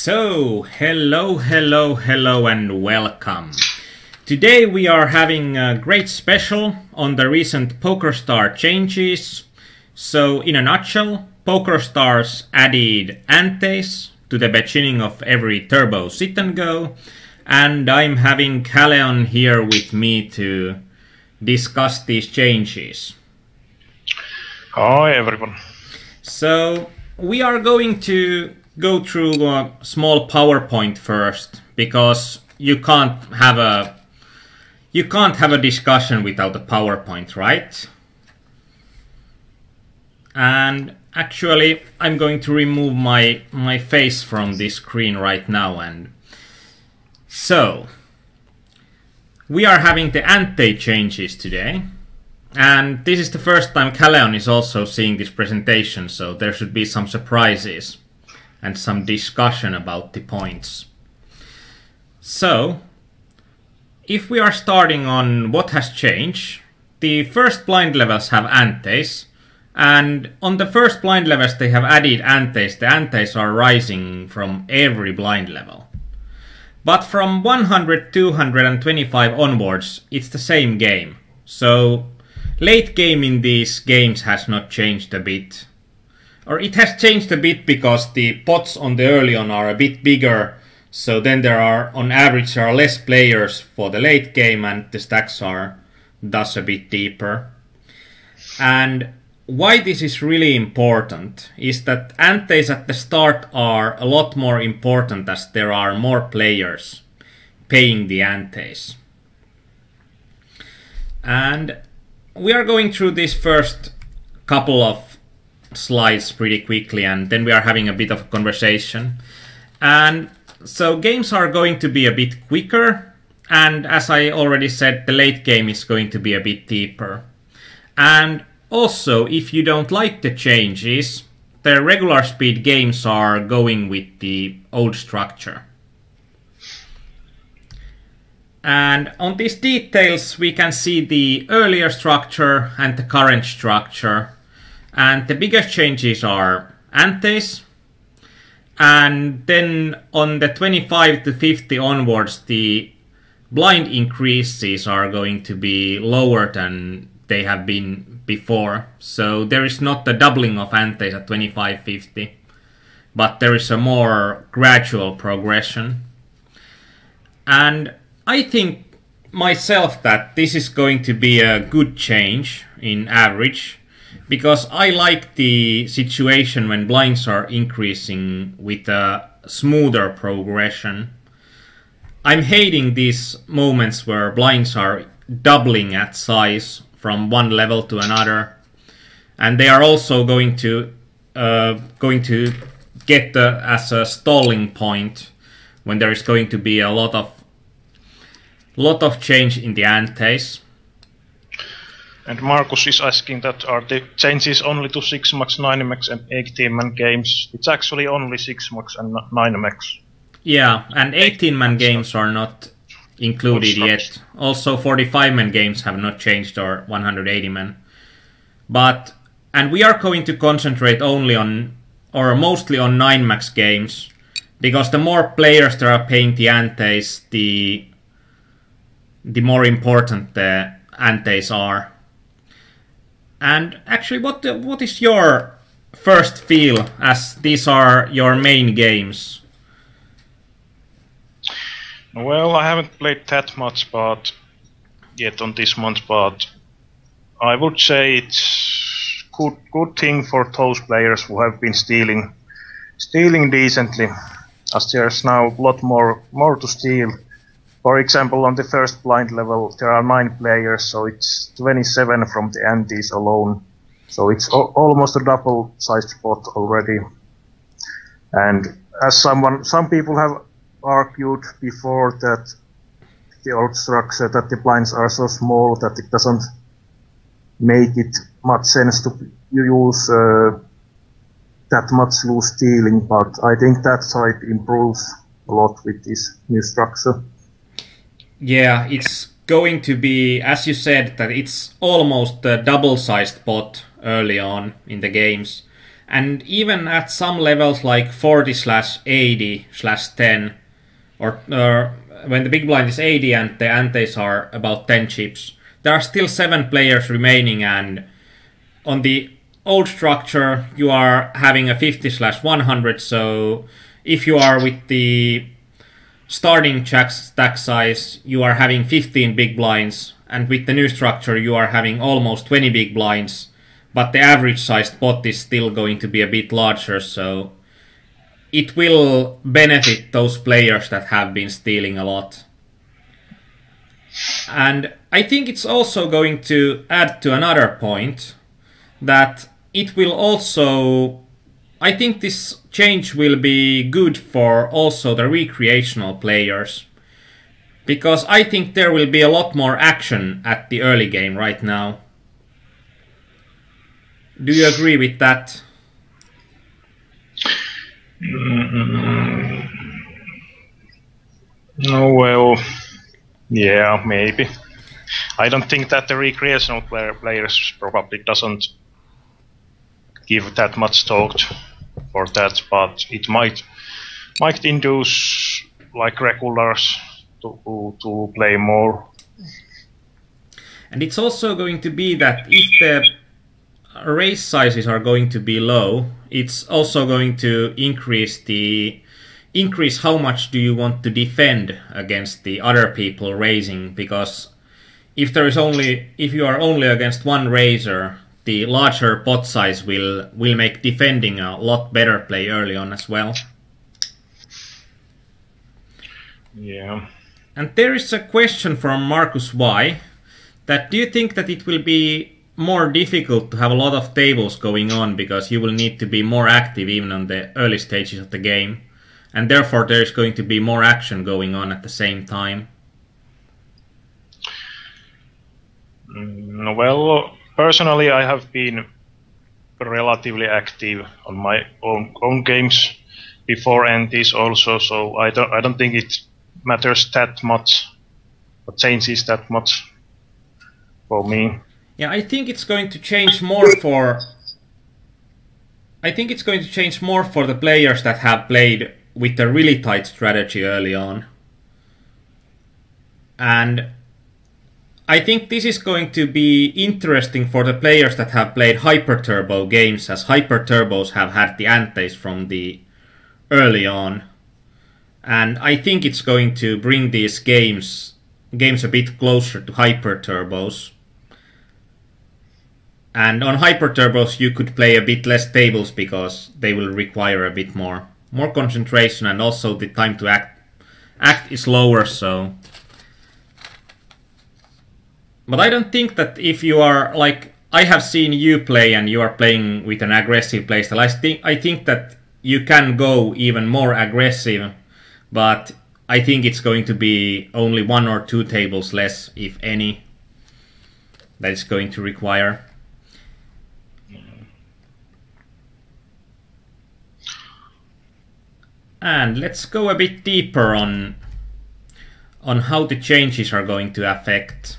So, hello and welcome. Today we are having a great special on the recent PokerStars changes. So, in a nutshell, PokerStars added Antes to the beginning of every turbo sit and go, and I'm having Ghaleon here with me to discuss these changes. Hi everyone. So, we are going to go through a small PowerPoint first, because you can't have a discussion without a PowerPoint, right? And actually, I'm going to remove my face from this screen right now. And so we are having the Ante changes today, and this is the first time Ghaleon is also seeing this presentation, so there should be some surprises and some discussion about the points. So, if we are starting on what has changed, the first blind levels have Antes, and on the first blind levels they have added Antes. The Antes are rising from every blind level. But from 100, 200 and 25 onwards, it's the same game. So, late game in these games has not changed a bit. Or it has changed a bit because the pots on the early on are a bit bigger, so then there are, on average, there are less players for the late game and the stacks are thus a bit deeper. And why this is really important is that Antes at the start are a lot more important as there are more players paying the Antes. And we are going through this first couple of slides pretty quickly, and then we are having a bit of a conversation. And so games are going to be a bit quicker, and as I already said, the late game is going to be a bit deeper. And also, if you don't like the changes, the regular speed games are going with the old structure. And on these details we can see the earlier structure and the current structure. And the biggest changes are Antes, and then on the 25 to 50 onwards the blind increases are going to be lower than they have been before. So there is not the doubling of Antes at 25-50, but there is a more gradual progression. And I think myself that this is going to be a good change in average, because I like the situation when blinds are increasing with a smoother progression. I'm hating these moments where blinds are doubling at size from one level to another, and they are also going to get as a stalling point when there is going to be a lot of change in the Antes. And Marcus is asking that are the changes only to 6-max, 9-max and 18-man games? It's actually only 6-max and 9-max. Yeah, and 18-man games are not included yet. Also 45-man games have not changed, or 180-man. And we are going to concentrate only on, or mostly on 9-max games, because the more players that are paying the Antes, the more important the Antes are. And actually, what is your first feel, as these are your main games? Well, I haven't played that much yet on this month, but I would say it's good thing for those players who have been stealing decently, as there's now a lot more to steal. For example, on the first blind level there are 9 players, so it's 27 from the Antes alone. So it's almost a double-sized pot already. And as some people have argued before, that the old structure, that the blinds are so small that it doesn't make it much sense to use that much loose stealing, but I think that side improves a lot with this new structure. Yeah, it's going to be, as you said, that it's almost a double-sized pot early on in the games. And even at some levels like 40/80/10, or when the big blind is 80 and the antes are about 10 chips, there are still 7 players remaining, and on the old structure you are having a 50/100, so if you are with the starting stack size you are having 15 big blinds, and with the new structure you are having almost 20 big blinds, but the average sized pot is still going to be a bit larger, so it will benefit those players that have been stealing a lot. And I think it's also going to add to another point, that it will also, I think this change will be good for also the recreational players, because I think there will be a lot more action at the early game right now. Do you agree with that? No, well, yeah, maybe. I don't think that the recreational players probably doesn't give that much thought for that, but it might induce like regulars to play more. And it's also going to be that if the raise sizes are going to be low, it's also going to increase how much do you want to defend against the other people raising, because if you are only against one raiser, the larger pot size will make defending a lot better play early on as well. Yeah. And there is a question from Marcus Y, that do you think that it will be more difficult to have a lot of tables going on because you will need to be more active even on the early stages of the game, and therefore there is going to be more action going on at the same time? Well, personally I have been relatively active on my own games before and this also, so I don't think it matters that much, or changes that much for me. Yeah, I think it's going to change more for the players that have played with a really tight strategy early on. And I think this is going to be interesting for the players that have played Hyper Turbo games, as Hyper Turbos have had the antes from the early on. And I think it's going to bring these games a bit closer to Hyper Turbos. And on Hyper Turbos you could play a bit less tables because they will require a bit more concentration, and also the time to act is lower, so. But I don't think that if you are, like, I have seen you play and you are playing with an aggressive playstyle, I think that you can go even more aggressive, but I think it's going to be only 1 or 2 tables less, if any, that it's going to require. And let's go a bit deeper on how the changes are going to affect.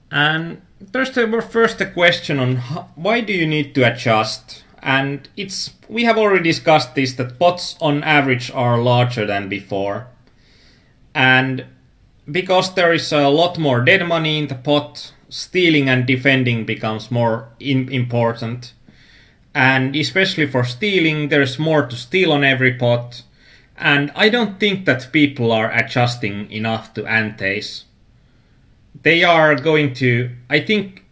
And first a question on why do you need to adjust? And we have already discussed this, that pots on average are larger than before. And because there is a lot more dead money in the pot, stealing and defending becomes more important. And especially for stealing, there's more to steal on every pot. And I don't think that people are adjusting enough to antes. They are going to, I think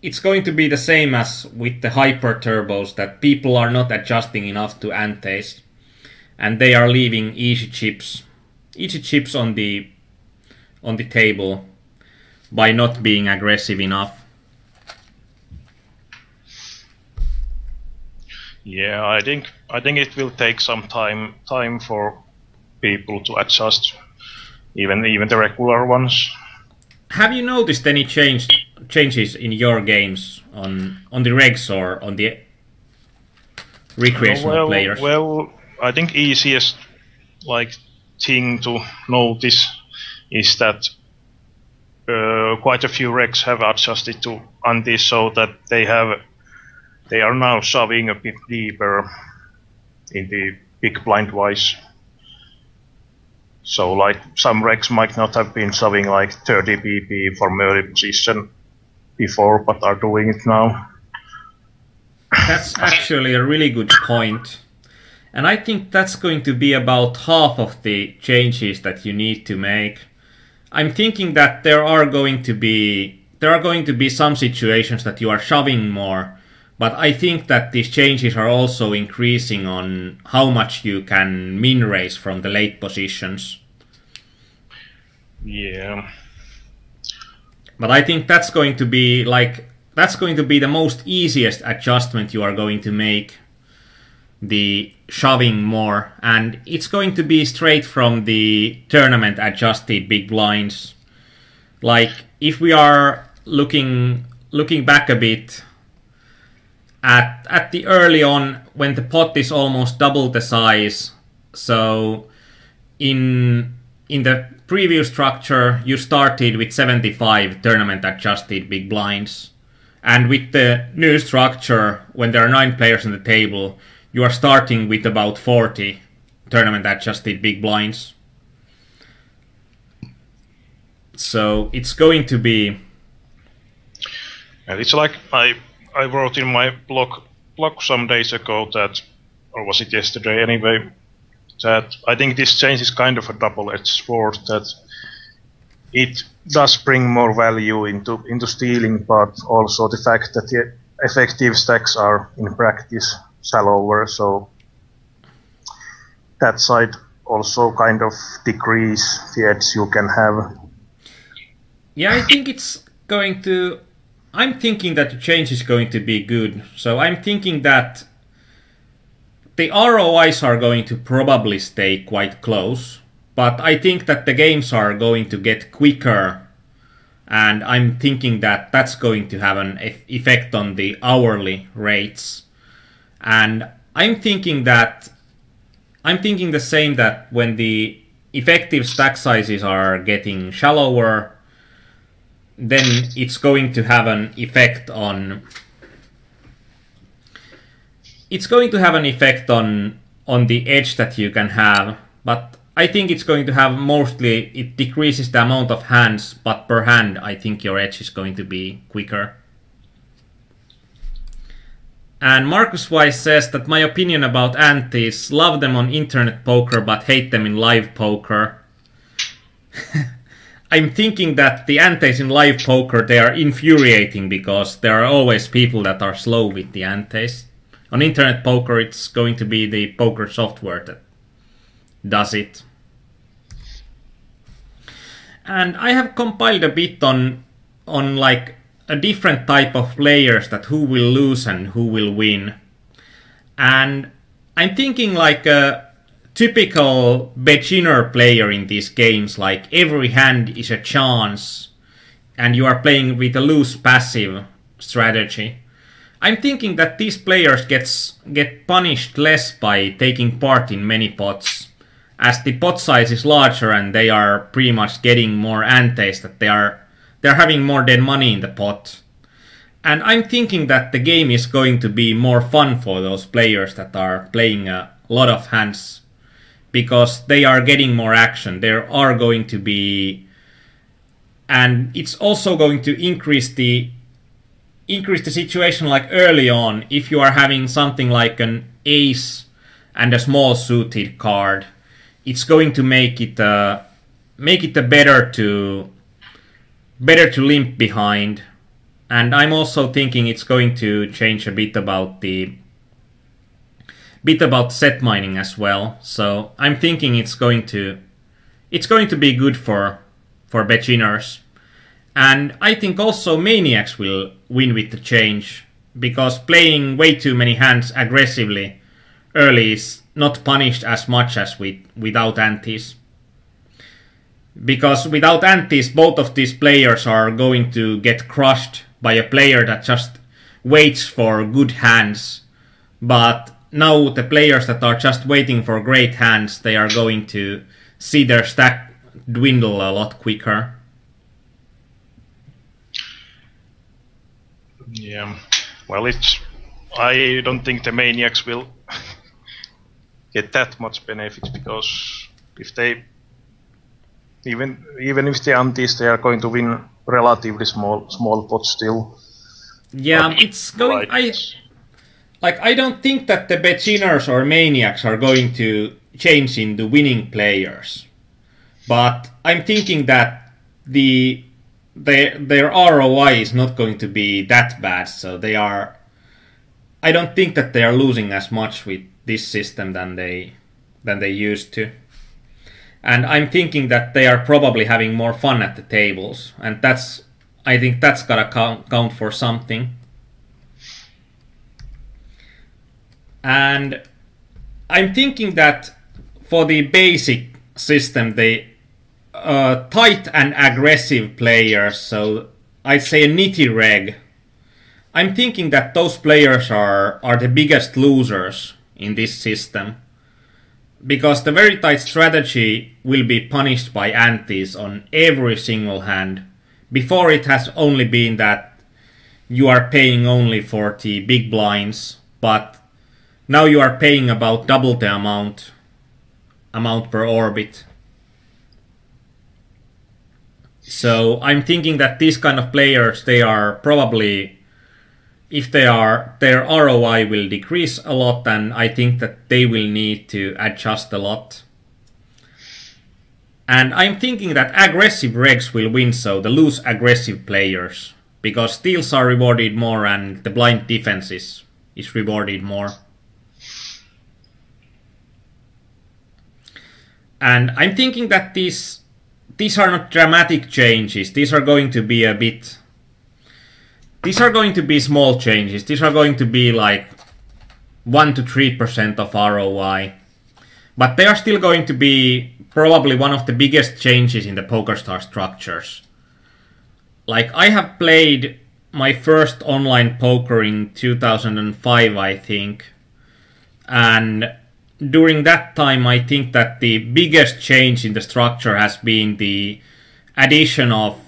it's going to be the same as with the Hyper Turbos, that people are not adjusting enough to antes. And they are leaving easy chips on the table by not being aggressive enough. Yeah, I think it will take some time for people to adjust, even the regular ones. Have you noticed any changes in your games on the regs or on the recreational players? Well, I think easiest thing to notice is that quite a few regs have adjusted to Ante, so that they have they are now shoving a bit deeper in the big blind wise. So like some regs might not have been shoving like 30 pp from early position before, but are doing it now. That's actually a really good point. And I think that's going to be about half of the changes that you need to make. I'm thinking that there are going to be some situations that you are shoving more, but I think that these changes are also increasing on how much you can min raise from the late positions. Yeah. But I think that's going to be the most easiest adjustment you are going to make, the shoving more, and it's going to be straight from the tournament adjusted big blinds. Like if we are looking back a bit at the early on when the pot is almost double the size, so in the previous structure you started with 75 tournament adjusted big blinds, and with the new structure when there are 9 players on the table you are starting with about 40 tournament adjusted big blinds. So it's going to be... And it's like I wrote in my blog some days ago that, or was it yesterday anyway, that I think this change is kind of a double-edged sword, that it does bring more value into stealing, but also the fact that the effective stacks are in practice shallower, so that side also kind of decrease the edge you can have. Yeah, I think it's going to... I'm thinking that the change is going to be good. So I'm thinking that the ROIs are going to probably stay quite close, but I think that the games are going to get quicker, and I'm thinking that that's going to have an effect on the hourly rates. And I'm thinking the same, that when the effective stack sizes are getting shallower, then it's going to have an effect on the edge that you can have. But I think it's going to have mostly, it decreases the amount of hands, but per hand I think your edge is going to be quicker. And Marcus Wise says that my opinion about Ante is love them on internet poker but hate them in live poker. I'm thinking that the antes in live poker, they are infuriating because there are always people that are slow with the antes. On internet poker, it's going to be the poker software that does it. And I have compiled a bit on like a different type of players, that who will lose and who will win. And I'm thinking like a typical beginner player in these games, like every hand is a chance and you are playing with a loose passive strategy. I'm thinking that these players get punished less by taking part in many pots, as the pot size is larger and they are pretty much getting more antes, that they're having more dead money in the pot. And I'm thinking that the game is going to be more fun for those players that are playing a lot of hands, because they are getting more action. There are going to be, and it's also going to increase the situation like early on. If you are having something like an ace and a small suited card, it's going to make it better to limp behind. And I'm also thinking it's going to change a bit about set mining as well. So I'm thinking it's going to be good for beginners. And I think also maniacs will win with the change, because playing way too many hands aggressively early is not punished as much as without antes. Because without antes, both of these players are going to get crushed by a player that just waits for good hands. But now the players that are just waiting for great hands, they are going to see their stack dwindle a lot quicker. Yeah, well, it's I don't think the Maniacs will get that much benefit, because if they even if the Antes, they are going to win relatively small pots still. Yeah, it's going. I don't think that the beginners or Maniacs are going to change into winning players, but I'm thinking that their ROI is not going to be that bad, so they are. I don't think that they are losing as much with this system than they used to. And I'm thinking that they are probably having more fun at the tables, and I think that's gotta count for something. And I'm thinking that for the basic system, the tight and aggressive players, so I'd say a nitty reg, I'm thinking that those players are the biggest losers in this system, because the very tight strategy will be punished by antes on every single hand. Before, it has only been that you are paying only for the big blinds, but now you are paying about double the amount per orbit. So I'm thinking that these kind of players, they are probably, if their ROI will decrease a lot, then I think that they will need to adjust a lot. And I'm thinking that aggressive regs will win, so the loose aggressive players, because steals are rewarded more and the blind defense is rewarded more. And I'm thinking that these are not dramatic changes. These are going to be These are going to be small changes. These are going to be like 1 to 3% of ROI. But they are still going to be probably one of the biggest changes in the PokerStars structures. Like, I have played my first online poker in 2005, I think. And during that time, I think that the biggest change in the structure has been the addition of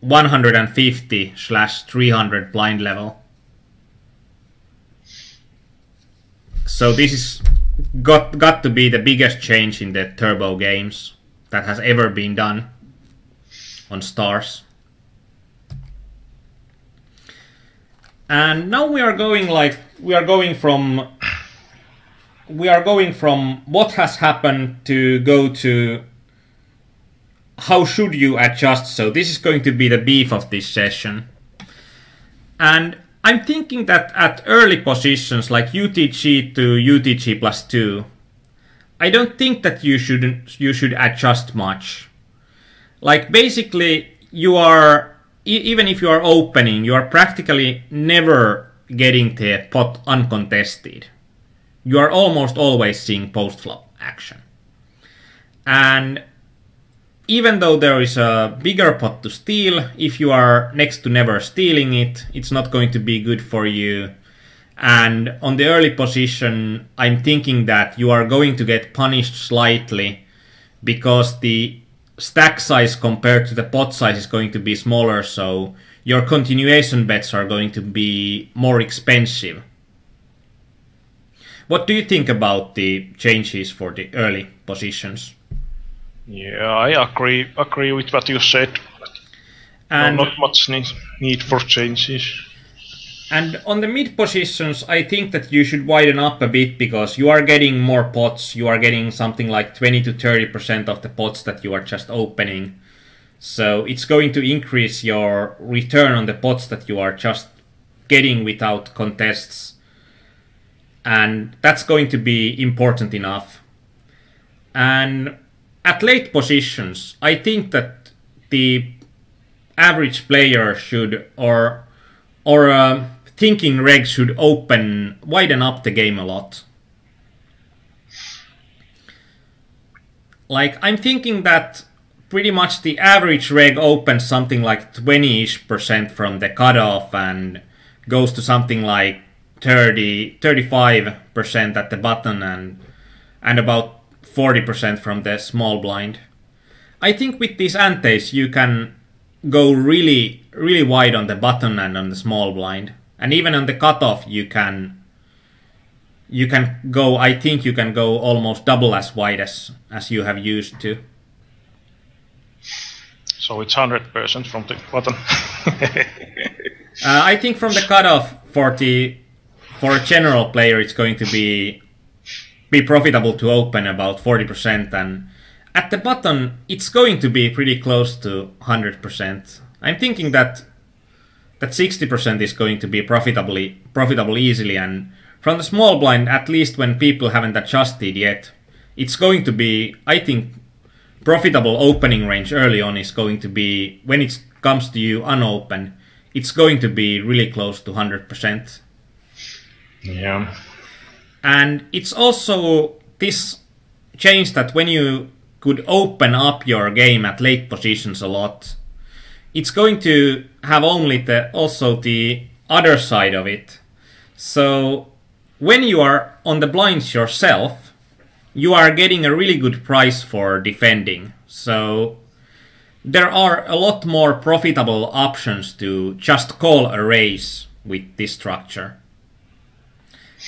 150/300 blind level. So this is got to be the biggest change in the turbo games that has ever been done on Stars. And now we are going from what has happened to go to how should you adjust. So this is going to be the beef of this session. And I'm thinking that at early positions like UTG to UTG plus 2, I don't think that you should adjust much. Like, basically, you are, even if you are opening, you are practically never getting the pot uncontested. You are almost always seeing post-flop action. And even though there is a bigger pot to steal, if you are next to never stealing it, it's not going to be good for you. And on the early position, I'm thinking that you are going to get punished slightly, because the stack size compared to the pot size is going to be smaller, so your continuation bets are going to be more expensive. What do you think about the changes for the early positions? Yeah, I agree with what you said. And not much need for changes. And on the mid positions, I think that you should widen up a bit, because you are getting more pots. You are getting something like 20 to 30% of the pots that you are just opening. So it's going to increase your return on the pots that you are just getting without contests. And that's going to be important enough. And at late positions, I think that the average player should, or thinking reg should widen up the game a lot. Like, I'm thinking that pretty much the average reg opens something like 20-ish% from the cutoff and goes to something like 35% at the button and about 40% from the small blind. I think with these antes you can go really, really wide on the button and on the small blind. And even on the cutoff you can you can go, I think you can go almost double as wide as you have used to. So it's 100% from the button. I think from the cutoff for a general player, it's going to be profitable to open about 40%, and at the button, it's going to be pretty close to 100%. I'm thinking that 60% is going to be profitable easily, and from the small blind, at least when people haven't adjusted yet, it's going to be, I think, profitable opening range early on is going to be, when it comes to you unopened, it's going to be really close to 100%. Yeah. And it's also this change that when you could open up your game at late positions a lot, it's going to have only also the other side of it. So when you are on the blinds yourself, you are getting a really good price for defending. So there are a lot more profitable options to just call a raise with this structure.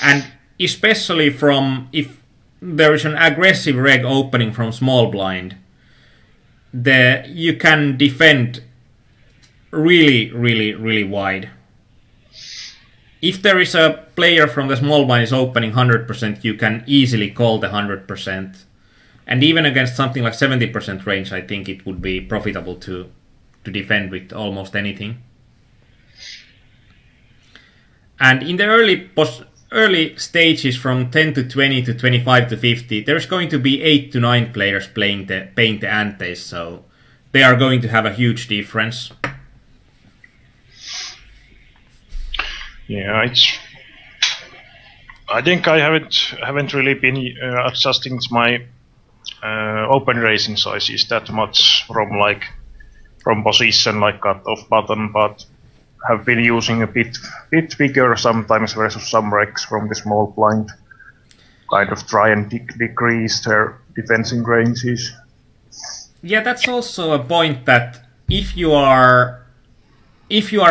And especially from if there is an aggressive reg opening from small blind, you can defend really wide. If there is a player from the small blind is opening 100%, you can easily call the 100%. And even against something like 70% range, I think it would be profitable to defend with almost anything. And in the early stages from 10 to 20 to 25 to 50, there's going to be 8 to 9 players paying the antes, so they are going to have a huge difference. Yeah, I think I haven't really been adjusting my open raising sizes that much from position like cut-off button, but have been using a bit bigger sometimes versus some regs from the small blind, kind of try and decrease their defending ranges. Yeah, that's also a point that if you are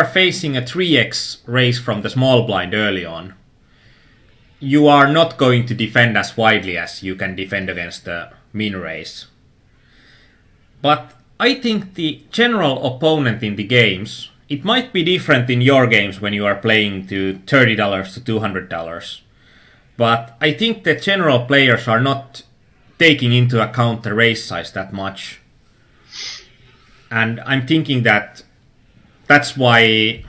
facing a 3x raise from the small blind early on, you are not going to defend as widely as you can defend against the min raise. But I think the general opponent in the games, it might be different in your games when you are playing to $30 to $200. But I think the general players are not taking into account the raise size that much. And I'm thinking that's why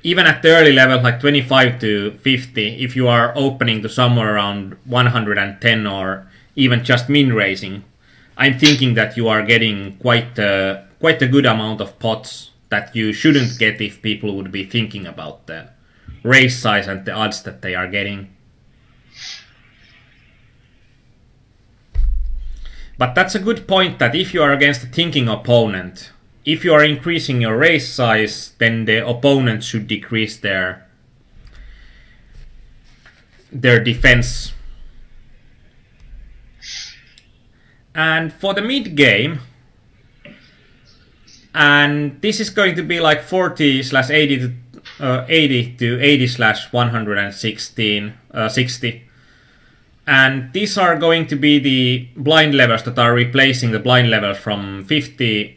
even at the early level, like 25 to 50, if you are opening to somewhere around 110 or even just min raising, I'm thinking that you are getting quite a good amount of pots that you shouldn't get if people would be thinking about the raise size and the odds that they are getting. But that's a good point that if you are against a thinking opponent, if you are increasing your raise size, then the opponent should decrease their defense. And for the mid game, and this is going to be like 40/80 to 80/116, 60. And these are going to be the blind levels that are replacing the blind levels from 50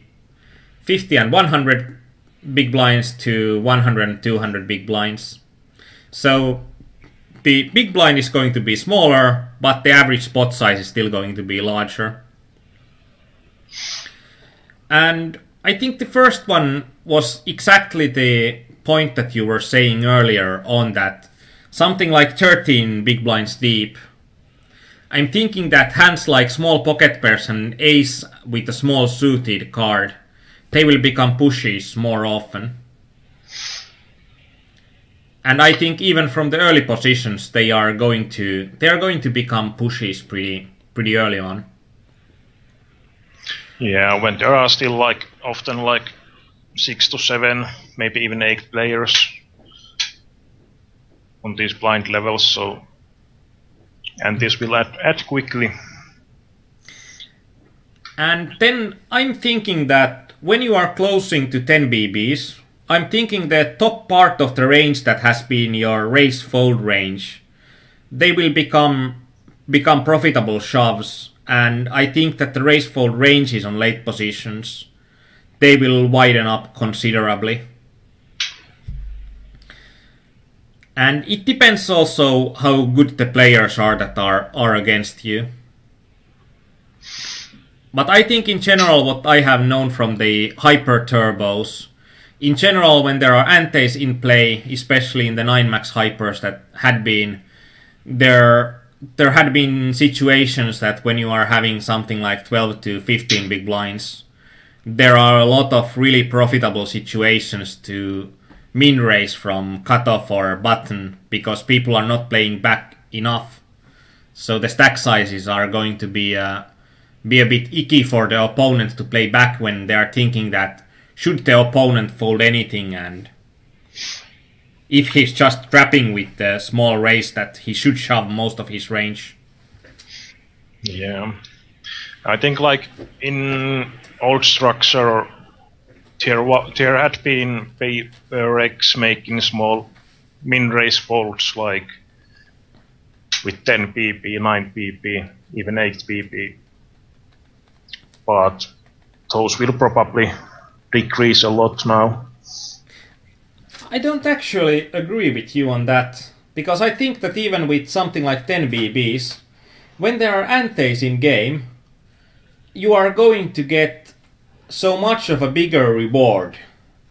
and 100 big blinds to 100 and 200 big blinds. So the big blind is going to be smaller, but the average spot size is still going to be larger. And I think the first one was exactly the point that you were saying earlier on, that something like 13 big blinds deep. I'm thinking that hands like small pocket pairs and ace with a small suited card, they will become pushes more often. And I think even from the early positions, they are going to become pushes pretty early on. Yeah, when there are still often 6 to 7, maybe even 8 players on these blind levels, so and this will add quickly. And then I'm thinking that when you are closing to 10 BBs, I'm thinking the top part of the range that has been your raise fold range, they will become profitable shoves, and I think that the raise fold ranges on late positions, they will widen up considerably. And it depends also how good the players are that are against you. But I think in general what I have known from the hyper turbos, in general when there are antes in play, especially in the 9max hypers that had been, there had been situations that when you are having something like 12 to 15 big blinds, there are a lot of really profitable situations to min raise from cutoff or button because people are not playing back enough. So the stack sizes are going to be a bit icky for the opponent to play back when they are thinking that should the opponent fold anything, and if he's just trapping with the small raise that he should shove most of his range. Yeah. I think like in old structure there had been regs making small min raise folds like with 10 pp, 9 pp, even 8 pp. But those will probably decrease a lot now. I don't actually agree with you on that, because I think that even with something like 10 bb's, when there are antes in game, you are going to get so much of a bigger reward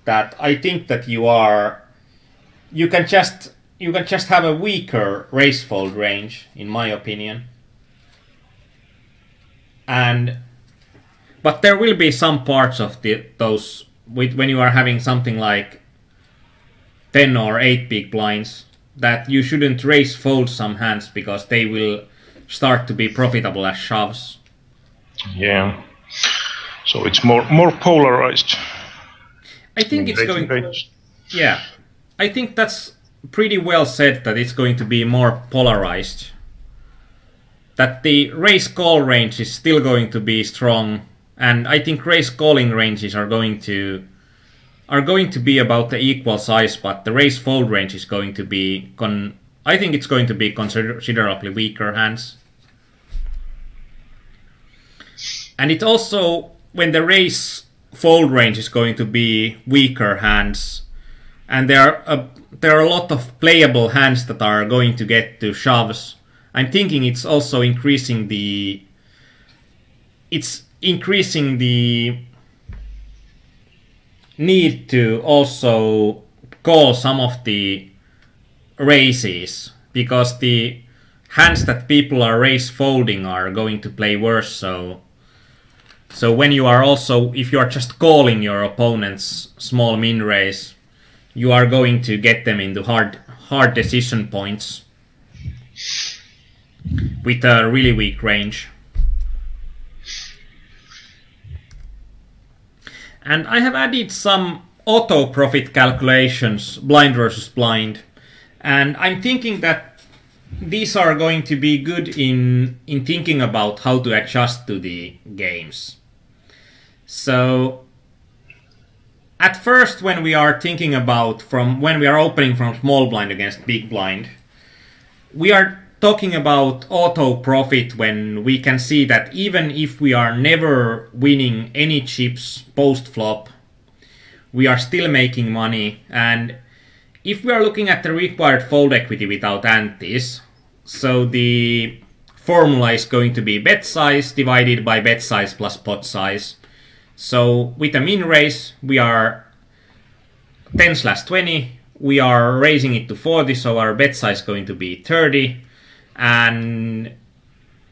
that I think that you can just have a weaker raise fold range, in my opinion. But there will be some parts of those when you are having something like 10 or 8 big blinds that you shouldn't raise fold some hands because they will start to be profitable as shoves. Yeah. So it's more polarized. I think it's going. Yeah, I think that's pretty well said that it's going to be more polarized. That the raise call range is still going to be strong, and I think raise calling ranges are going to be about the equal size, but the raise fold range is going to be I think it's going to be considerably weaker hands. And it also, when the raise fold range is going to be weaker hands, and there are a lot of playable hands that are going to get to shoves, I'm thinking it's also increasing the need to also call some of the raises, because the hands that people are raise folding are going to play worse. So when you are also, if you are just calling your opponent's small min raise, you are going to get them into hard decision points with a really weak range. And I have added some auto profit calculations, blind versus blind, and I'm thinking that these are going to be good in thinking about how to adjust to the games. So at first, when we are thinking about when we are opening from small blind against big blind, we are talking about auto profit when we can see that even if we are never winning any chips post flop, we are still making money. And if we are looking at the required fold equity without antes, so the formula is going to be bet size divided by bet size plus pot size. So with a min raise, we are 10/20, we are raising it to 40, so our bet size is going to be 30, and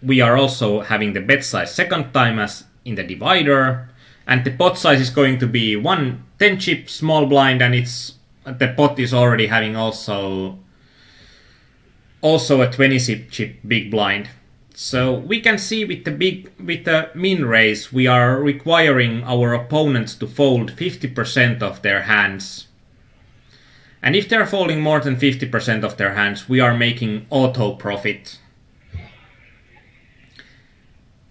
we are also having the bet size second time as in the divider, and the pot size is going to be 1 10-chip small blind, and the pot is already having also a 20-chip big blind. So we can see with the min raise, we are requiring our opponents to fold 50% of their hands. And if they're folding more than 50% of their hands, we are making auto profit.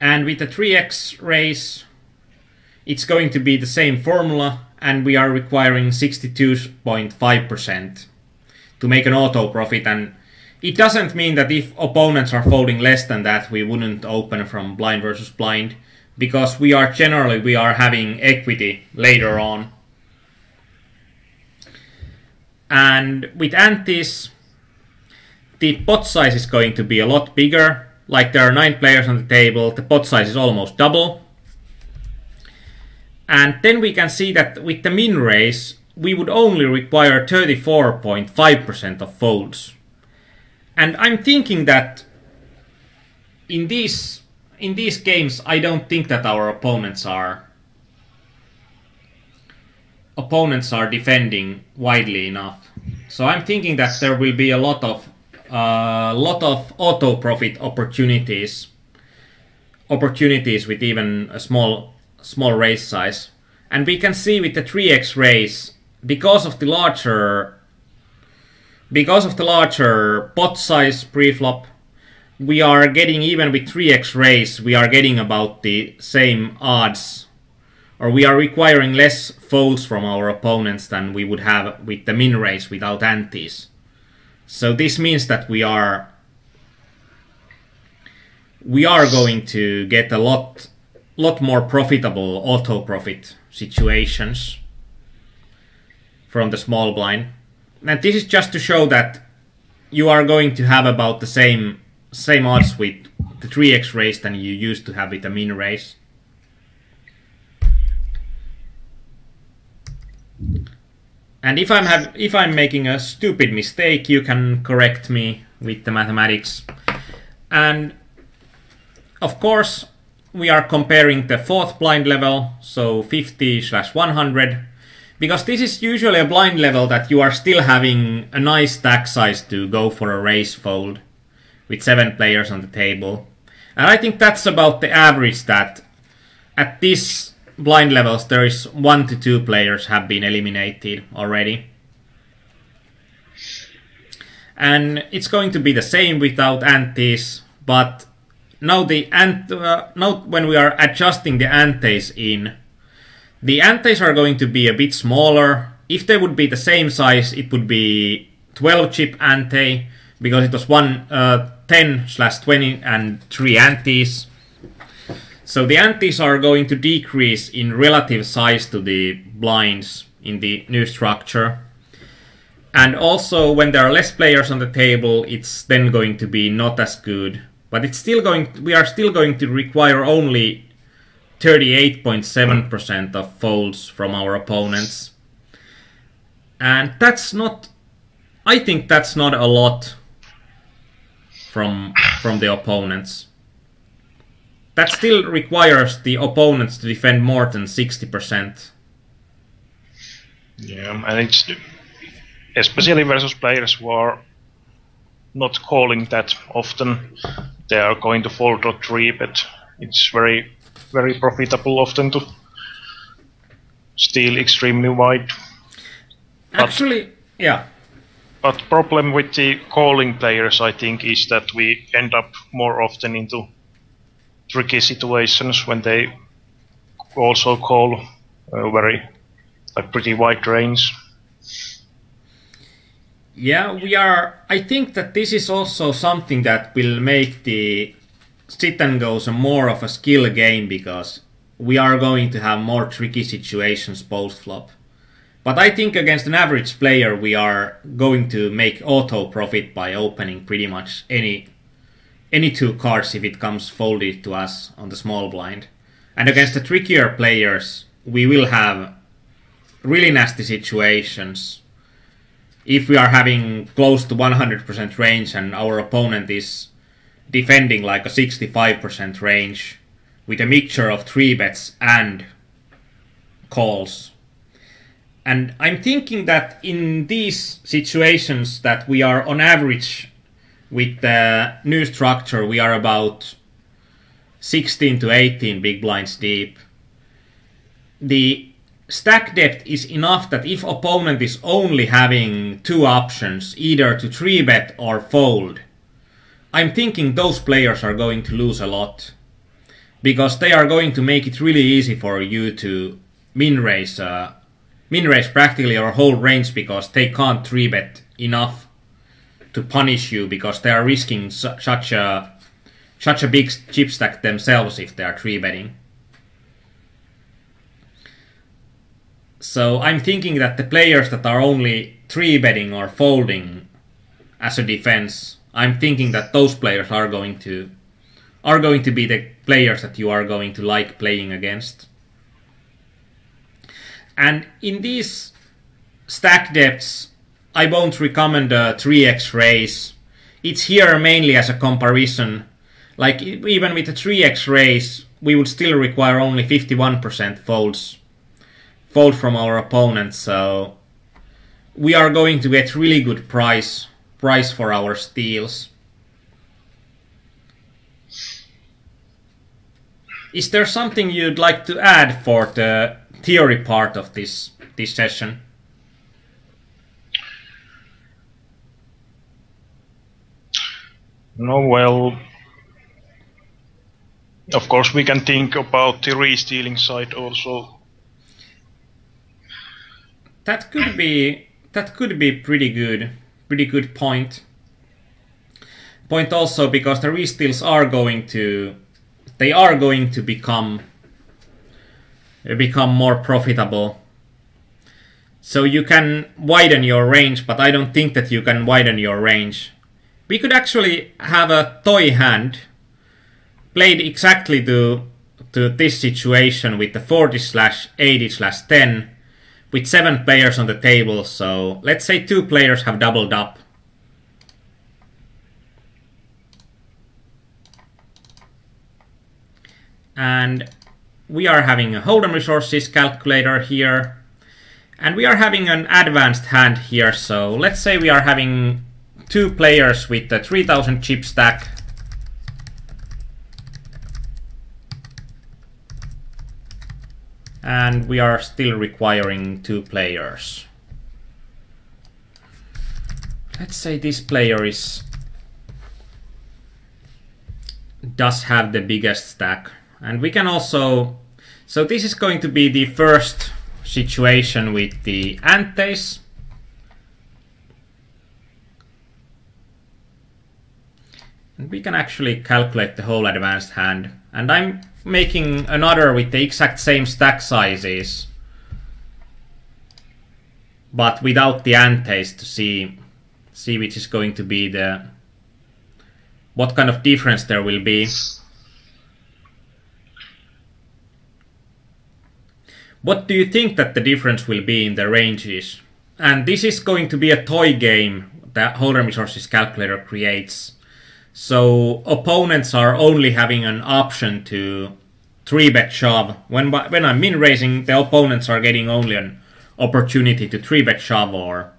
And with the 3x raise, it's going to be the same formula, and we are requiring 62.5% to make an auto profit. And It doesn't mean that if opponents are folding less than that, we wouldn't open from blind versus blind, because we are having equity later on. And with antes, the pot size is going to be a lot bigger. Like there are 9 players on the table, the pot size is almost double. And then we can see that with the min raise, we would only require 34.5% of folds. And I'm thinking that in these games, I don't think that our opponents are defending widely enough. So I'm thinking that there will be a lot of auto profit opportunities with even a small raise size. And we can see with the 3x raise, because of the larger pot size pre-flop, we are getting, even with 3x raise, we are getting about the same odds, or we are requiring less folds from our opponents than we would have with the min raise without antes. So this means that we are going to get a lot more profitable auto profit situations from the small blind. And this is just to show that you are going to have about the same odds with the 3x raise than you used to have with the min raise. And if I'm making a stupid mistake, you can correct me with the mathematics. And of course, we are comparing the 4th blind level, so 50/100, because this is usually a blind level that you are still having a nice stack size to go for a raise fold with 7 players on the table. And I think that's about the average, that at this blind levels there is 1 to 2 players have been eliminated already. And it's going to be the same without antes, but now when we are adjusting the antes in, the antes are going to be a bit smaller. If they would be the same size, it would be 12 chip ante, because it was 10/20 and 3 antes. So the antes are going to decrease in relative size to the blinds in the new structure. And also, when there are less players on the table, it's then going to be not as good. But we are still going to require only 38.7% of folds from our opponents. And I think that's not a lot from the opponents. That still requires the opponents to defend more than 60%. Yeah, and it's especially versus players who are not calling that often. They are going to fold or 3-bet. It's very, very profitable often to steal extremely wide. Actually, yeah. But problem with the calling players, I think, is that we end up more often into tricky situations when they also call pretty wide range. Yeah, I think that this is also something that will make the sit and goes more of a skill game, because we are going to have more tricky situations post flop. But I think against an average player, we are going to make auto profit by opening pretty much any 2 cards if it comes folded to us on the small blind. And against the trickier players, we will have really nasty situations. If we are having close to 100% range and our opponent is defending like a 65% range with a mixture of 3-bets and calls. And I'm thinking that in these situations that we are on average with the new structure, we are about 16 to 18 big blinds deep. The stack depth is enough that if opponent is only having 2 options, either to 3-bet or fold, I'm thinking those players are going to lose a lot, because they are going to make it really easy for you to min raise practically our whole range, because they can't 3-bet enough to punish you because they are risking such a big chip stack themselves if they are 3-betting. So I'm thinking that the players that are only 3-betting or folding as a defense, I'm thinking that those players are going to be the players that you are going to like playing against. And in these stack depths, I won't recommend a 3x raise. It's here mainly as a comparison. Like even with a 3x raise, we would still require only 51% fold from our opponents. So we are going to get really good price for our steals. Is there something you'd like to add for the theory part of this session? No, well, of course we can think about the re-stealing side also. That could be pretty good point. Point also because the re-steals are going to become more profitable. So you can widen your range, but I don't think that you can widen your range. We could actually have a toy hand played exactly to this situation with the 40/80/10 with 7 players on the table. So let's say 2 players have doubled up. And we are having a Hold'em resources calculator here. And we are having an advanced hand here. So let's say we are having 2 players with a 3000 chip stack. And we are still requiring 2 players. Let's say this player does have the biggest stack. And we can also, so this is going to be the first situation with the Antes. And we can actually calculate the whole advanced hand. And I'm making another with the exact same stack sizes, but without the Antes to see which is going to be what kind of difference there will be. What do you think that the difference will be in the ranges? And this is going to be a toy game that Hold'em Resources Calculator creates. So opponents are only having an option to 3-bet shove. When I'm min raising, the opponents are getting only an opportunity to 3-bet shove or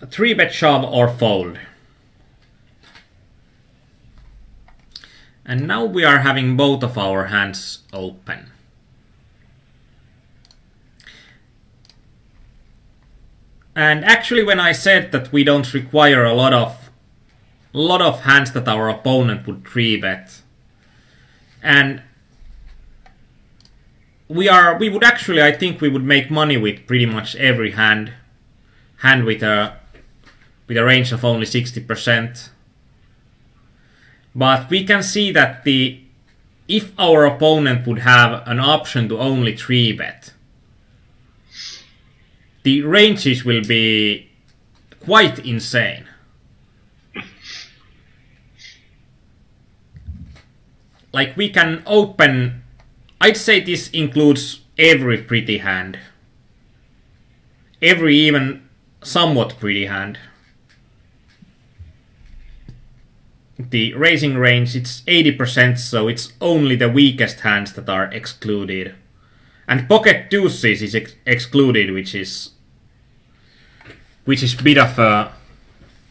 a 3-bet shove or fold. And now we are having both of our hands open. And actually, when I said that we don't require a lot of hands that our opponent would 3-bet, and we would actually, I think we would make money with pretty much every hand with a range of only 60%. But we can see that if our opponent would have an option to only 3-bet, the ranges will be quite insane. Like we can open, I'd say this includes every pretty hand. Every even somewhat pretty hand. The raising range, it's 80%, so it's only the weakest hands that are excluded. And pocket deuces is excluded, which is bit of a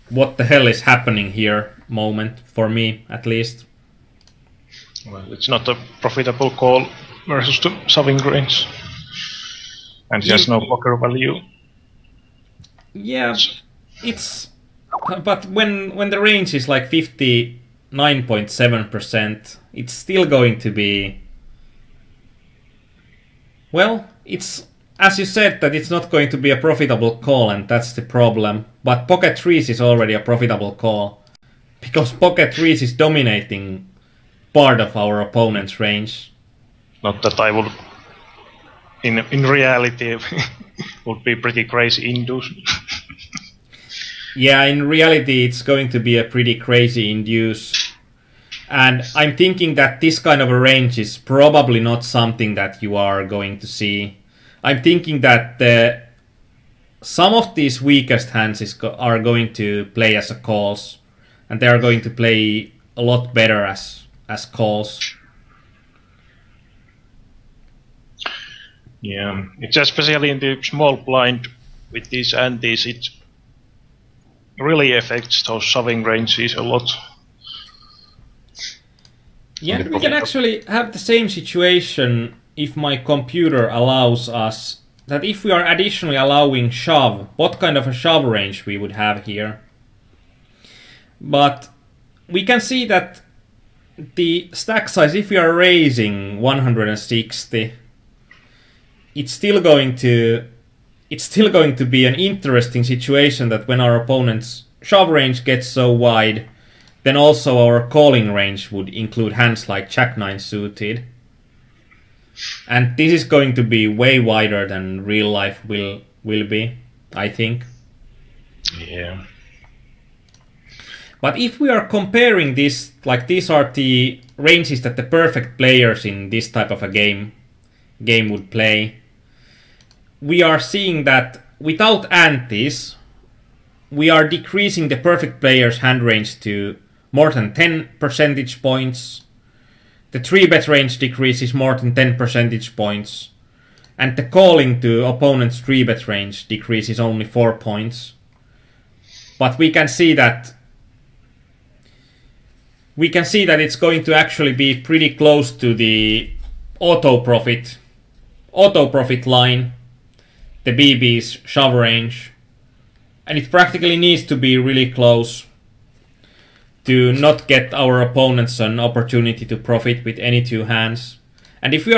what the hell is happening here moment, for me at least. Well, it's not a profitable call versus the shoving range. And there's no poker value. Yeah, it's... But when the range is like 59.7%, it's still going to be... Well, it's as you said, that it's not going to be a profitable call, and that's the problem. But pocket threes is already a profitable call, because pocket threes is dominating part of our opponent's range. Not that I would, in reality, would be pretty crazy induce. Yeah, in reality, it's going to be a pretty crazy induce. And I'm thinking that this kind of a range is probably not something that you are going to see. I'm thinking that some of these weakest hands are going to play as a calls, and they are going to play a lot better as calls. Yeah, it's especially in the small blind with these antes, it really affects those shoving ranges a lot. Yeah, we can actually have the same situation if my computer allows us that if we are additionally allowing shove, what kind of a shove range we would have here. But we can see that the stack size, if we are raising 160, it's still going to be an interesting situation that when our opponent's shove range gets so wide, then also our calling range would include hands like Jack-9 suited. And this is going to be way wider than real life will be, I think. Yeah. But if we are comparing this, like these are the ranges that the perfect players in this type of a game would play, we are seeing that without antes, we are decreasing the perfect player's hand range to more than 10 percentage points. The 3-bet range decreases more than 10 percentage points. And the calling to opponent's 3-bet range decreases only 4 points. But we can see that it's going to actually be pretty close to the auto profit line, the BB's shove range. And it practically needs to be really close to not get our opponents an opportunity to profit with any two hands. And if we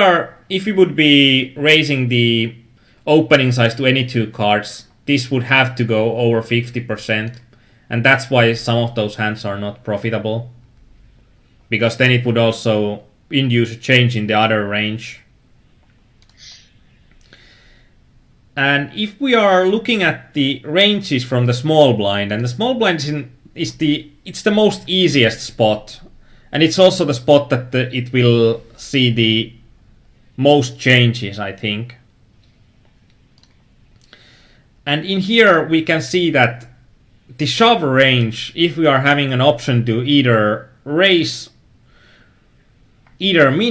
would be raising the opening size to any two cards, this would have to go over 50%. And that's why some of those hands are not profitable. Because then it would also induce a change in the other range. And if we are looking at the ranges from the small blind, and the small blind is the most easiest spot, and it's also the spot that it will see the most changes, I think. And in here we can see that the shove range, if we are having an option to either min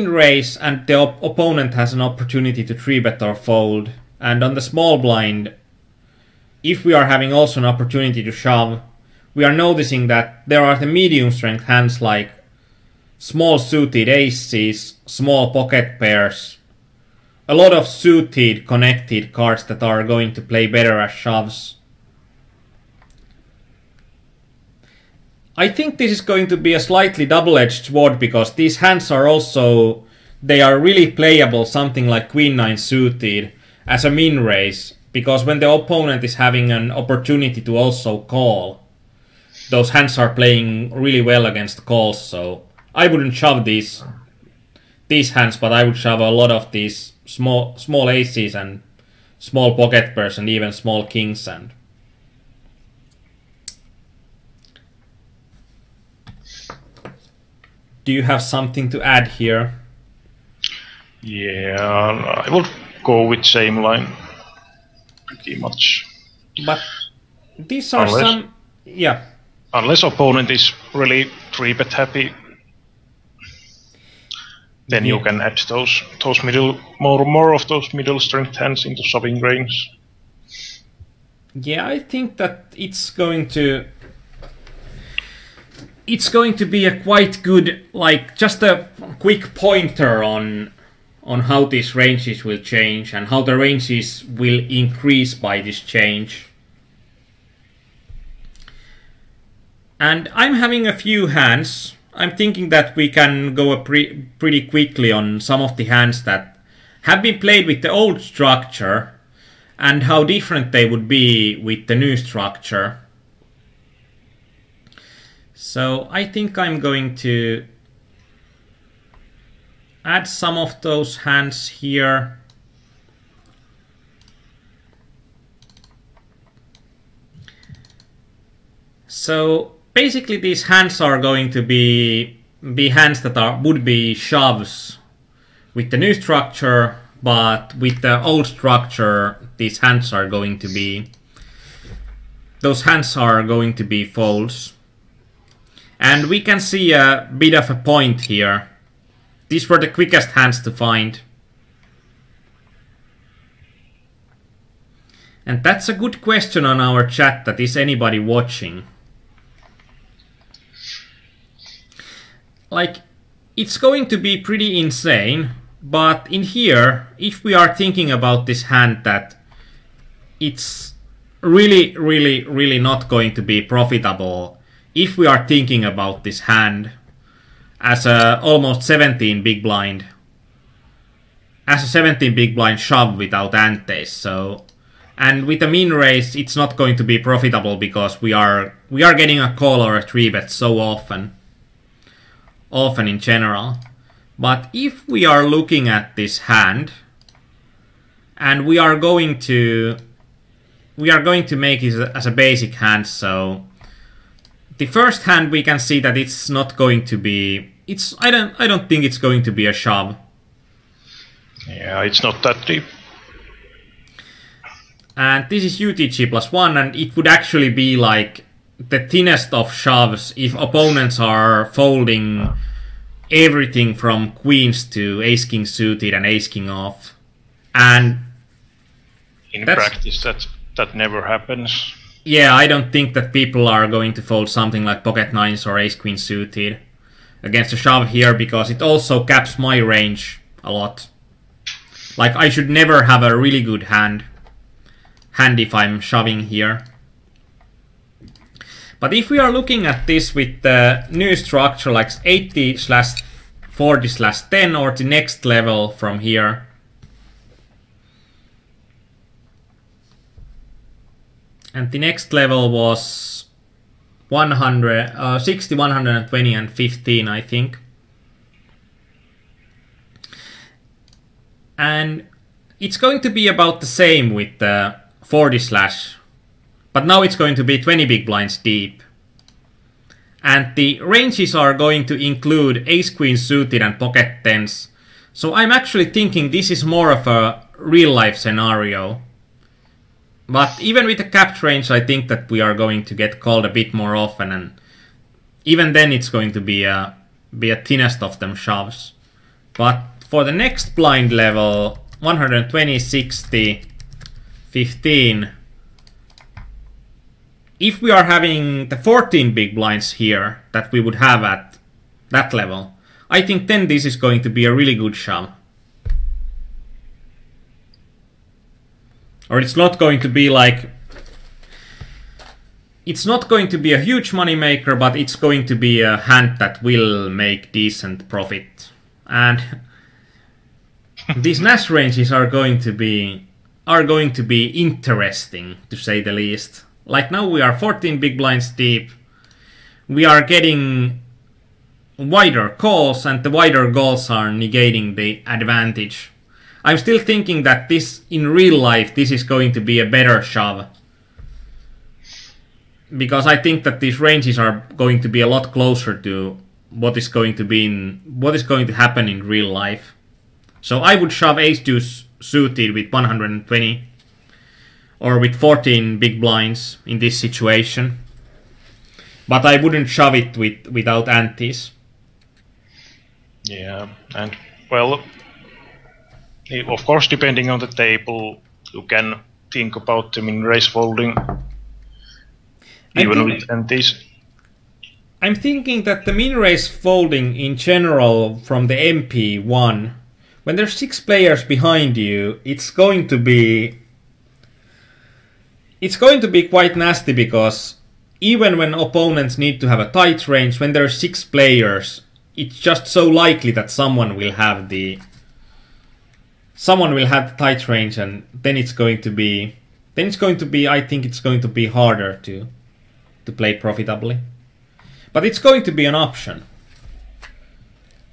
raise and the opponent has an opportunity to 3-bet or fold, and on the small blind, if we are having also an opportunity to shove, we are noticing that there are the medium strength hands like small suited aces, small pocket pairs, a lot of suited connected cards that are going to play better as shoves. I think this is going to be a slightly double-edged sword because these hands are also, they are really playable, something like Queen-9 suited as a min raise, because when the opponent is having an opportunity to also call, those hands are playing really well against calls. So I wouldn't shove these hands, but I would shove a lot of these small aces and small pocket pairs and even small kings. And do you have something to add here? Yeah, I would go with same line pretty much. But these are some, yeah. Unless opponent is really 3-bet happy, then you can add those middle more of those middle strength hands into shoving range. Yeah, I think that it's going to be a quite good, like, just a quick pointer on how these ranges will change and how the ranges will increase by this change. And I'm having a few hands. I'm thinking that we can go pretty quickly on some of the hands that have been played with the old structure and how different they would be with the new structure. So I think I'm going to add some of those hands here. So basically these hands are going to be hands that would be shoves with the new structure, but with the old structure these hands are going to be, those hands are going to be folds. And we can see a bit of a point here. These were the quickest hands to find. And that's a good question on our chat, that is anybody watching. Like, it's going to be pretty insane, but in here, if we are thinking about this hand that it's really not going to be profitable, if we are thinking about this hand as a almost 17 big blind, as a 17 big blind shove without antes, so, and with a min raise it's not going to be profitable because we are getting a call or a 3-bet so often in general. But if we are looking at this hand and we are going to make it as a basic hand, so the first hand we can see that it's not going to be, I don't think it's going to be a shove. Yeah, it's not that deep. And this is UTG +1, and it would actually be like the thinnest of shoves if opponents are folding everything from queens to ace king suited and ace king off. And in practice that never happens. Yeah, I don't think that people are going to fold something like pocket nines or ace queen suited against a shove here, because it also caps my range a lot. Like, I should never have a really good hand if I'm shoving here. But if we are looking at this with the new structure, like 80/40/10 or the next level from here, and the next level was 60, 120 and 15, I think. And it's going to be about the same with the 40/, but now it's going to be 20 big blinds deep. And the ranges are going to include ace queen suited and pocket tens. So I'm actually thinking this is more of a real life scenario. But even with the capped range, I think that we are going to get called a bit more often, and even then it's going to be a thinnest of them shoves. But for the next blind level, 120, 60, 15, if we are having the 14 big blinds here that we would have at that level, I think then this is going to be a really good shove. Or it's not going to be like, it's not going to be a huge money maker, but it's going to be a hand that will make decent profit. And these Nash ranges are going to be interesting, to say the least. Like, now we are 14 big blinds deep. We are getting wider calls, and the wider calls are negating the advantage. I'm still thinking that this, in real life, this is going to be a better shove. Because I think that these ranges are going to be a lot closer to what is going to happen in real life. So I would shove ace-deuce suited with 120 or with 14 big blinds in this situation. But I wouldn't shove it without antes. Yeah, and well, of course, depending on the table, you can think about them in raise folding, even with antes. I'm thinking that the min raise folding in general from the MP1, when there's 6 players behind you, it's going to be quite nasty, because even when opponents need to have a tight range, when there are 6 players, it's just so likely that someone will have the someone will have the tight range, and then it's going to be I think it's going to be harder to play profitably. But it's going to be an option.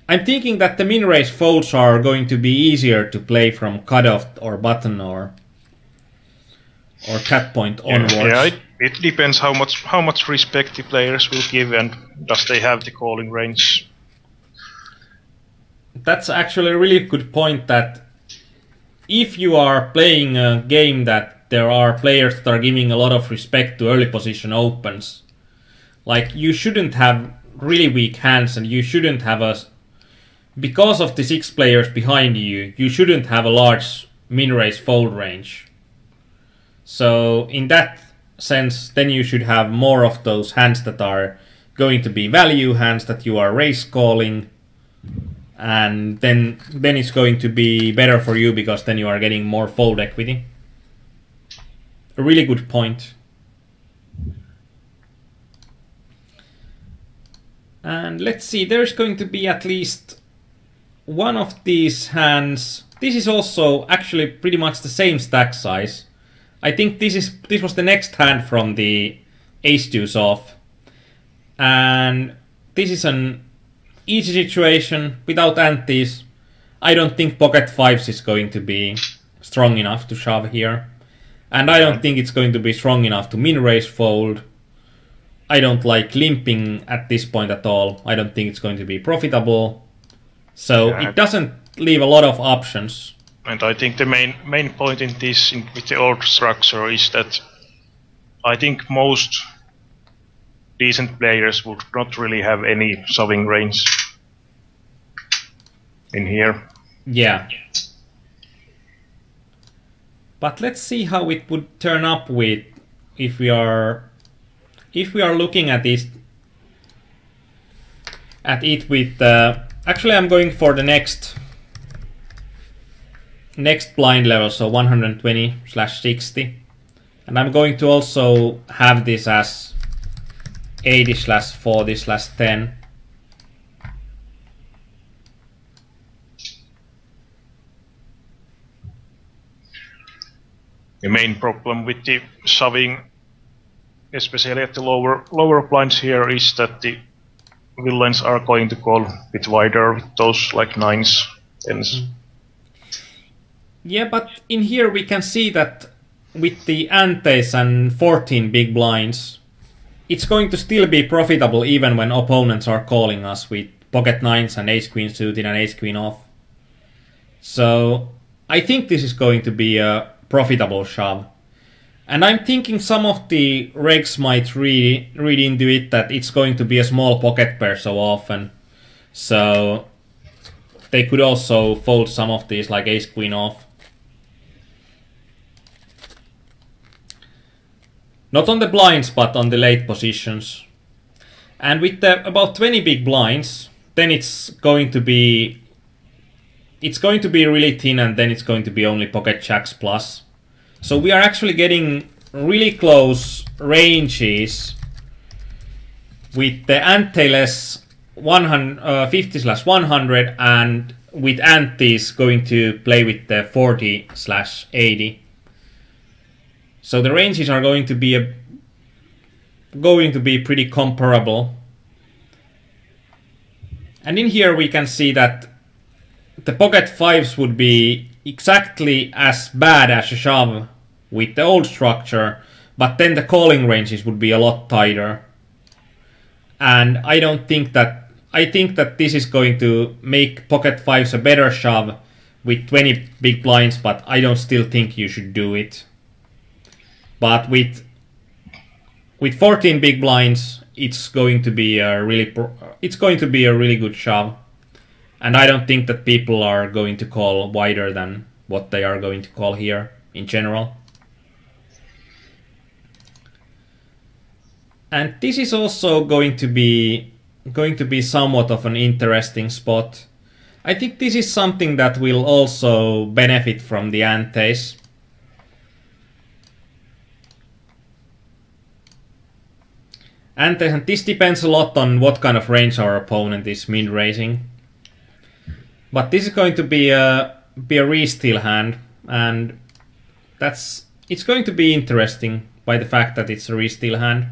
I'm thinking that the min-raise folds are going to be easier to play from cutoff or button or cat point onwards. Yeah, it depends how much respect the players will give, and does they have the calling range. That's actually a really good point, that if you are playing a game that there are players that are giving a lot of respect to early position opens, like you shouldn't have really weak hands, and you shouldn't have because of the 6 players behind you, you shouldn't have a large min-raise fold range. So in that sense, then you should have more of those hands that are going to be value hands that you are raise calling, and then it's going to be better for you because then you are getting more fold equity. A really good point. And let's see, there's going to be at least one of these hands. This is also actually pretty much the same stack size. I think this was the next hand from the ace-deuce off. And this is an easy situation without antes. I don't think pocket fives is going to be strong enough to shove here. And I don't think it's going to be strong enough to min-raise fold. I don't like limping at this point at all. I don't think it's going to be profitable. So it doesn't leave a lot of options. And I think the main point in this, with the old structure, is that I think most decent players would not really have any shoving range in here. Yeah. But let's see how it would turn up with if we are looking at it with actually I'm going for the next blind level, so 120/60, and I'm going to also have this as 80/40/10. The main problem with the shoving, especially at the lower blinds here, is that the villains are going to call a bit wider with those like 9s, 10s. Yeah, but in here we can see that with the antes and 14 big blinds, it's going to still be profitable even when opponents are calling us with pocket 9s and ace-queen suited and ace-queen off. So I think this is going to be a profitable shove. And I'm thinking some of the regs might read into it that it's going to be a small pocket pair so often. So they could also fold some of these like ace-queen off. Not on the blinds, but on the late positions. And with the about 20 big blinds, then it's going to be really thin, and then it's going to be only pocket jacks plus. So we are actually getting really close ranges with the ante-less 50/100, and with antes going to play with the 40/80. So the ranges are going to be pretty comparable. And in here we can see that the pocket fives would be exactly as bad as a shove with the old structure, but then the calling ranges would be a lot tighter. And I think that this is going to make pocket fives a better shove with 20 big blinds, but I don't still think you should do it. But with 14 big blinds, it's going to be a really good shove, and I don't think that people are going to call wider than what they are going to call here in general. And this is also going to be somewhat of an interesting spot. I think this is something that will also benefit from the antes. And this depends a lot on what kind of range our opponent is min-raising. But this is going to be a be a re-steal hand, and it's going to be interesting by the fact that it's a re-steal hand.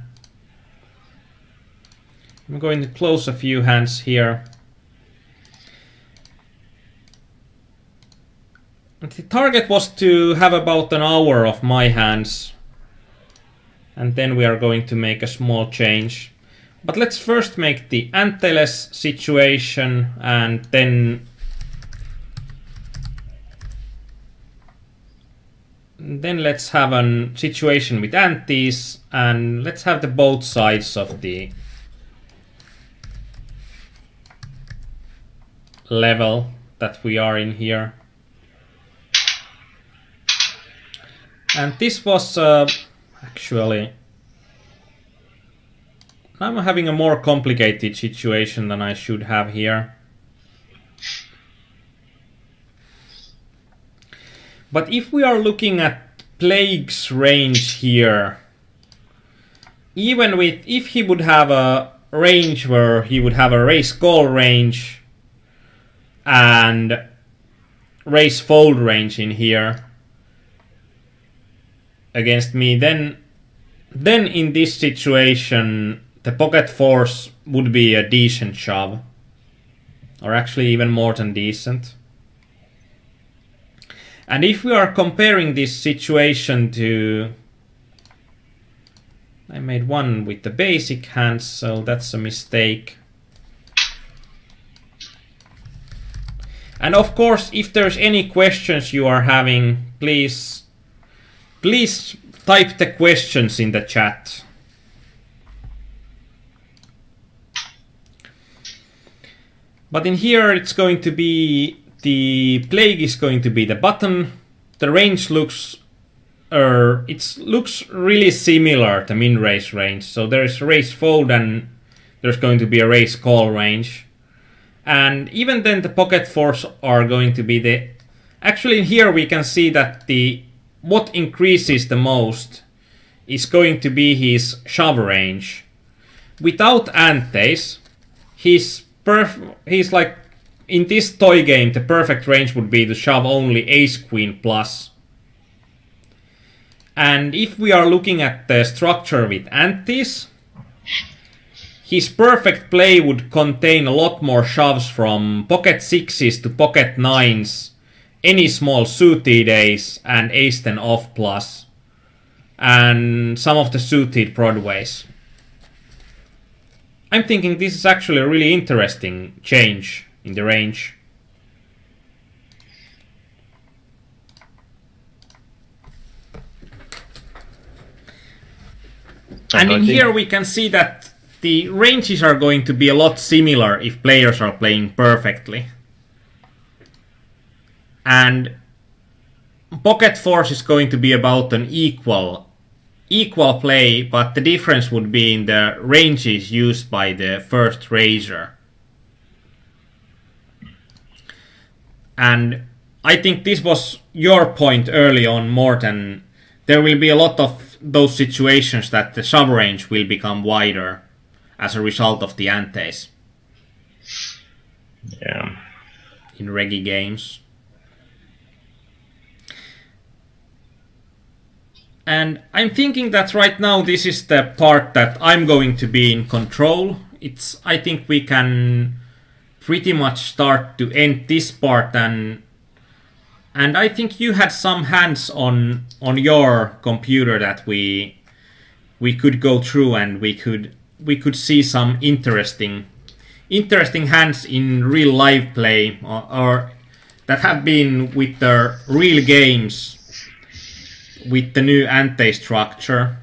I'm going to close a few hands here. The target was to have about an hour of my hands, and then we are going to make a small change. But let's first make the ante-less situation, and then let's have a situation with antes, and let's have the both sides of the level that we are in here. And this was actually, I'm having a more complicated situation than I should have here. But if we are looking at Plague's range here, even with, if he would have a range where he would have a raise call range and raise fold range in here against me, then in this situation the pocket force would be a decent shove, or actually even more than decent. And if we are comparing this situation to, I made one with the basic hands, so that's a mistake. And of course, if there's any questions you are having, please type the questions in the chat. But in here it's going to be, the Plague is going to be the button. The range looks, it looks really similar to min-raise range. So there is raise fold and there's going to be a raise call range. And even then the pocket fours are going to be the, actually in here we can see that the, what increases the most is going to be his shove range. Without antes, he's like, in this toy game, the perfect range would be to shove only ace-queen plus. And if we are looking at the structure with antes, his perfect play would contain a lot more shoves from pocket sixes to pocket nines, any small suited ace, and ace-10 off plus, and some of the suited broadways. I'm thinking this is actually a really interesting change in the range. And in here we can see that the ranges are going to be a lot similar if players are playing perfectly. And pocket force is going to be about an equal play, but the difference would be in the ranges used by the first raiser. And I think this was your point early on, Morten. There will be a lot of those situations that the sub range will become wider as a result of the antes. Yeah. In regi games. And I'm thinking that right now this is the part that I'm going to be in control. I think we can pretty much start to end this part, and I think you had some hands on your computer that we could go through, and we could see some interesting hands in real live play, or that have been with the real games with the new ante structure.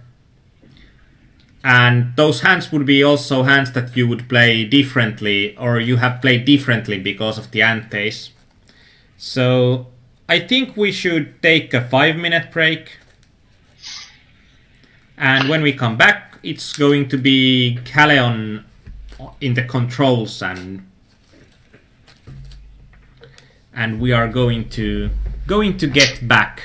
And those hands would be also hands that you would play differently, or you have played differently because of the antes. So I think we should take a 5-minute break. And when we come back, it's going to be Ghaleon in the controls, and we are going to get back.